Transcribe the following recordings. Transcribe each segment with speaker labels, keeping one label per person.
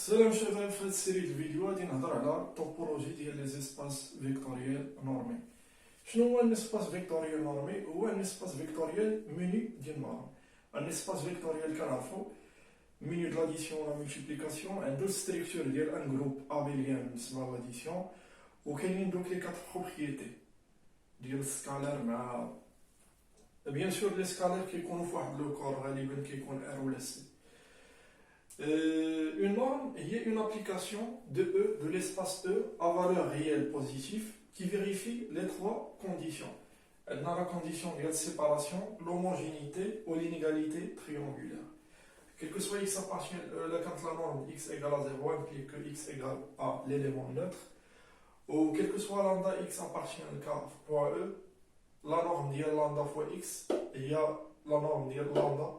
Speaker 1: السلام شباب، في هاد السيري ديال الفيديو غادي نهضر على الطوبولوجي ديال لي زيسباس فيكتوريال نورمي. شنو هو ان اسباس فيكتوريال نورمي؟ هو ان اسباس فيكتوريال موني ديال نورم. ان اسباس فيكتوريال كنعرفو موني د لاديسيون ولا مولتيبليكاسيون، عندو ستركتور ديال ان جروب ابيليان بالنسبه لاديسيون، وكاينين دوك لي كات بروبريتي ديال السكالار مع بيان سور لي سكالار كيكونوا فواحد لو كور، غالبا كيكون ار ولا سي. Une norme est une application de E, de l'espace E à valeur réelle positive qui vérifie les trois conditions. Elle a la condition de séparation, l'homogénéité ou l'inégalité triangulaire. Quel que soit x appartient quand la norme x égale à 0 implique que x égale à l'élément neutre, ou quel que soit lambda x appartient à k fois E, la norme de lambda fois x, il y a la norme de lambda.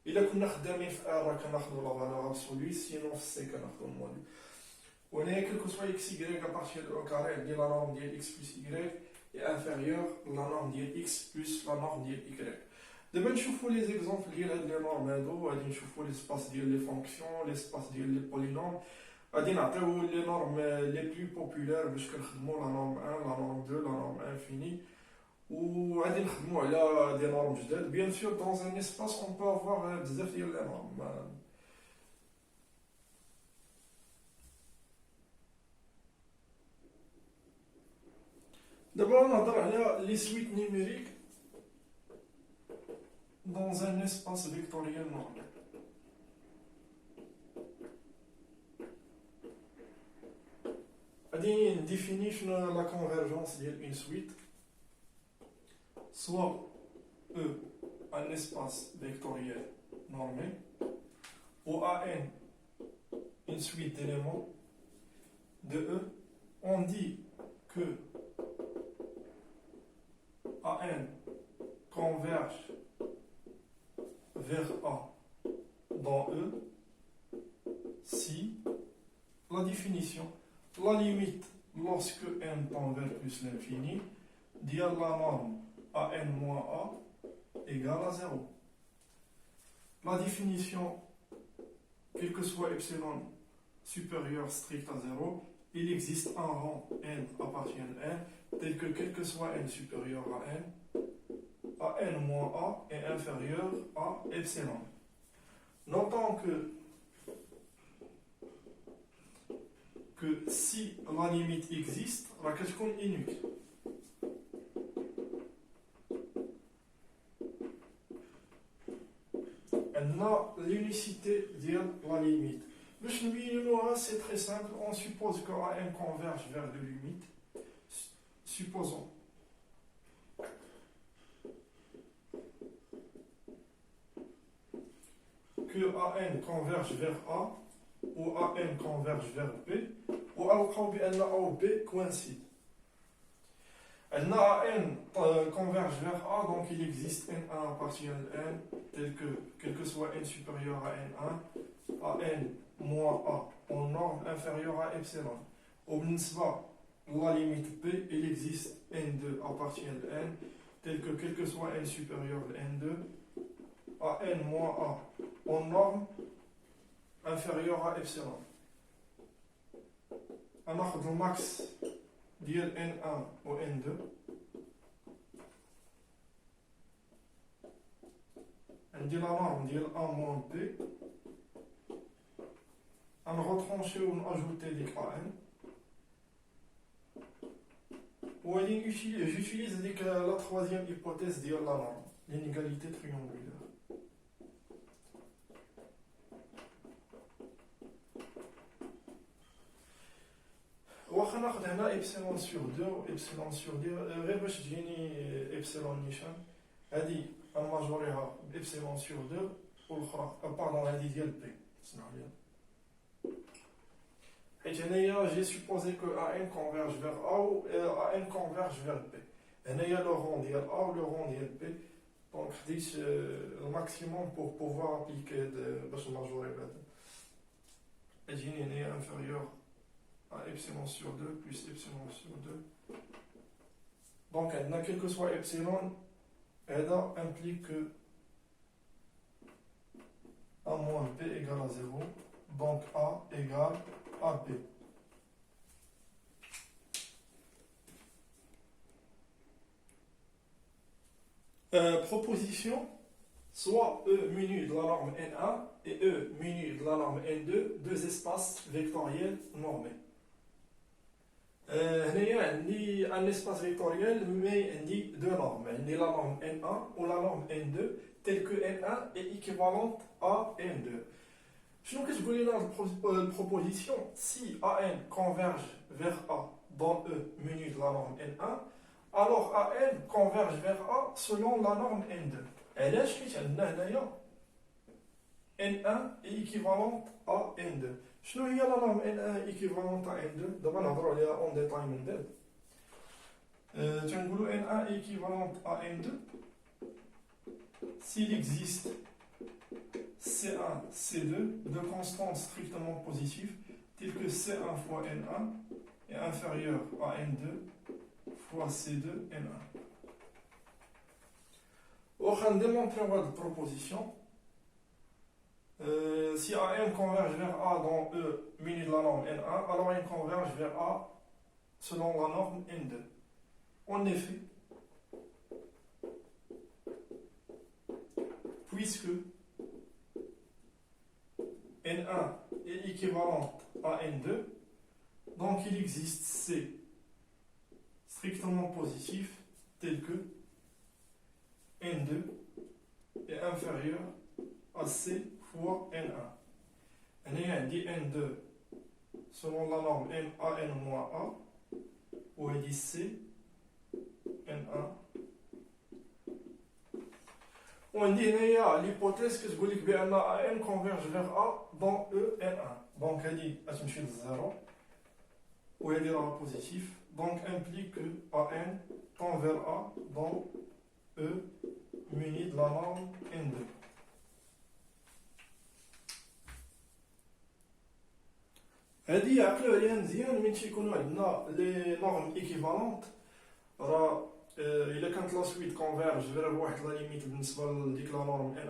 Speaker 1: إلا كنا خدامين في R كناخدو لا فالور ابسولي، سينون في سي كناخدو الموديل. وهنايا كلكو سوا اكس يكغيك ابارتير دو كاري ديال لا نورم ديال اكس بلس يكغيك اي انفيريور لا نورم ديال اكس بلس لا نورم ديال يكغيك. دابا نشوفو لي زيكزامبل ديال هاد لي نورم هادو، غادي نشوفو ليسباس ديال لي فونكسيون، ليسباس ديال لي بولينوم، غادي نعطيو لي نورم لي بلو بوبولار باش كنخدمو لا نورم 1 لا نورم 2 لا نورم انفيني. وغادي نخدمو على دي نورم جداد. بيان سور دون ان اسباس اون بو افوار بزاف ديال لي نورم. دابا نهضر على لي سويت نيميريك دون ان اسباس فيكتوريال نورمال. غادي نديفيني شنو لا كونفيرجونس ديال اون سويت. Soit E, un espace vectoriel normé, ou AN, une suite d'éléments de E, on dit que AN converge vers A dans E si la définition, la limite lorsque n tend vers plus l'infini, dit la norme a n moins a égale à 0. La définition, quel que soit epsilon supérieur strict à 0, il existe un rang n appartient à n, tel que quel que soit n supérieur à n moins a est inférieur à epsilon. Notons que si la limite existe, la question est unique. L'unicité de la limite. C'est très simple. On suppose que AN converge vers deux limites. Supposons que AN converge vers A ou AN converge vers B ou A ou B coïncident. AN converge vers A, donc il existe N1 appartient à N, tel que, quel que soit N supérieur à N1, à N moins A, en norme inférieure à epsilon. Au Bnisba, la limite B, il existe N2 appartient à N, tel que, quel que soit N supérieur à N2, à N moins A, en norme inférieure à epsilon. Alors, le max ديال N1 و N2 عندي لا نورم ديال A moins B، نغوترونشيو و ناجوتي ديك AN، و غادي جوتيليز ديك لا تخوازيام هيبوتيز ديال لا نورم l'inégalité triangulaire. واخا ناخد هنا ابسيلون سور 2 و ابسيلون سور 2 غير باش تجيني ابسيلون نيشان، هادي نماجوريها بابسيلون سور 2 والاخرى باردون هادي ديال بي. اسمعوا لي، حيت هنايا جي سوبوزي كو ا ان كونفيرج فيغ ا و ا ان كونفيرج فيغ بي. هنايا لو رون ديال ا و لو رون ديال بي، دونك خديت الماكسيموم بور بوفوار ابليكي باش نماجوري بهذا. تجيني هنايا انفيريور à epsilon sur 2 plus epsilon sur 2. Donc, quel que soit epsilon, EDA implique que A moins B égale à 0. Donc A égale AB. Proposition, soit E muni de la norme N1 et E muni de la norme N2, deux espaces vectoriels normés. هنايا عندي un espace vectoriel mais عندي deux normes, عندي la norme N1 ou la norme N2 telle que N1 est équivalente à N2. شنو كتقول لنا البروبوزيسيون si AN converge vers A dans E muni de la norme N1 alors AN converge vers A selon la norme N2. علاش حيت عندنا هنايا N1 est équivalente à N2. شنو هي la norme N1 équivalente à N2 دابا نهضروا عليها اون ديتاي من بعد. تنقولوا N1 est équivalente à N2 s'il existe C1, C2 de constantes strictement positives telles que C1 fois N1 est inférieur à N2 fois C2 N1. On va démontrer cette proposition. Si AN converge vers A dans E muni de la norme N1, alors il converge vers A selon la norme N2. En effet, puisque N1 est équivalente à N2, donc il existe C strictement positif tel que N2 est inférieur à C fois N1. On dit N2 selon la norme NaN-A, où il dit C, N1. On dit l'hypothèse que je dis que AN converge vers A dans E N1. Donc elle dit attention 0, où il est positif. Donc implique que AN tend vers A dans E muni de la norme N2. هذه عقلوا عليها مزيان من تيكونوا عندنا لي نورم ايكيفالونت راه الا كانت لا سويت كونفيرج فيغ واحد لا ليميت بالنسبه لديك لا نورم ان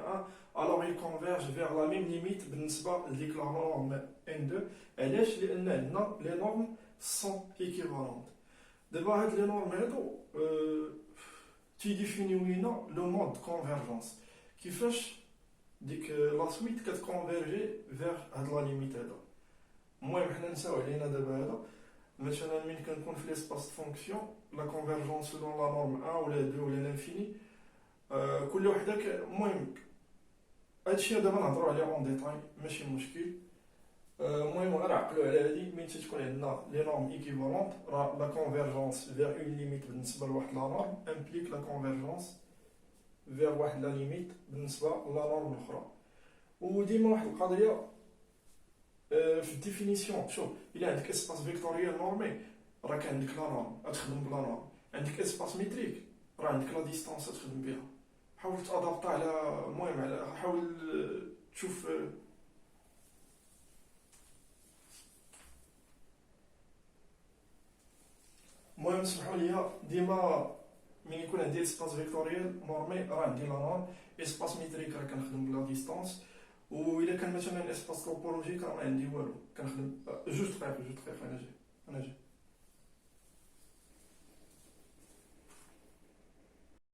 Speaker 1: 1 الوغ يكونفيرج فيغ لا ميم ليميت بالنسبه لديك لا نورم ان 2 علاش لان عندنا لي نورم سون ايكيفالونت دابا هاد لي نورم هادو تيديفينيو لينا لو مود كونفيرجونس كيفاش ديك لا سويت كتكونفيرجي فيغ هاد لا ليميت هادا. المهم حنا نساو علينا دابا هذا مثلا ملي كنكون في ليسباس فونكسيون لا كونفيرجونس سولون لا نورم 1 ولا 2 ولا لانفيني كل وحده المهم هادشي دابا نهضروا عليه اون ديتاي ماشي مشكل. المهم غير عقلوا على هادي ملي تكون عندنا لي نورم ايكيفالونت راه لا كونفيرجونس فيغ اون ليميت بالنسبه لواحد لا نورم امبليك لا كونفيرجونس فيغ واحد لا ليميت بالنسبه لا نورم الاخرى. وديما واحد القضيه في الديفينيسيون شوف الا عندك اسباس فيكتوريال نورمي راك عندك لا نورم غتخدم بلا نورم، عندك اسباس ميتريك راه عندك لا ديستانس غتخدم بها. حاول تادابط على المهم على حاول تشوف المهم سمحوا لي ديما من يكون عندي اسباس فيكتوريال نورمي راه عندي لا نورم، اسباس ميتريك راه كنخدم بلا ديستانس، وإلا كان مثلا اسباس توبولوجيك راه ما عندي والو كنخدم جوج دقائق انا جاي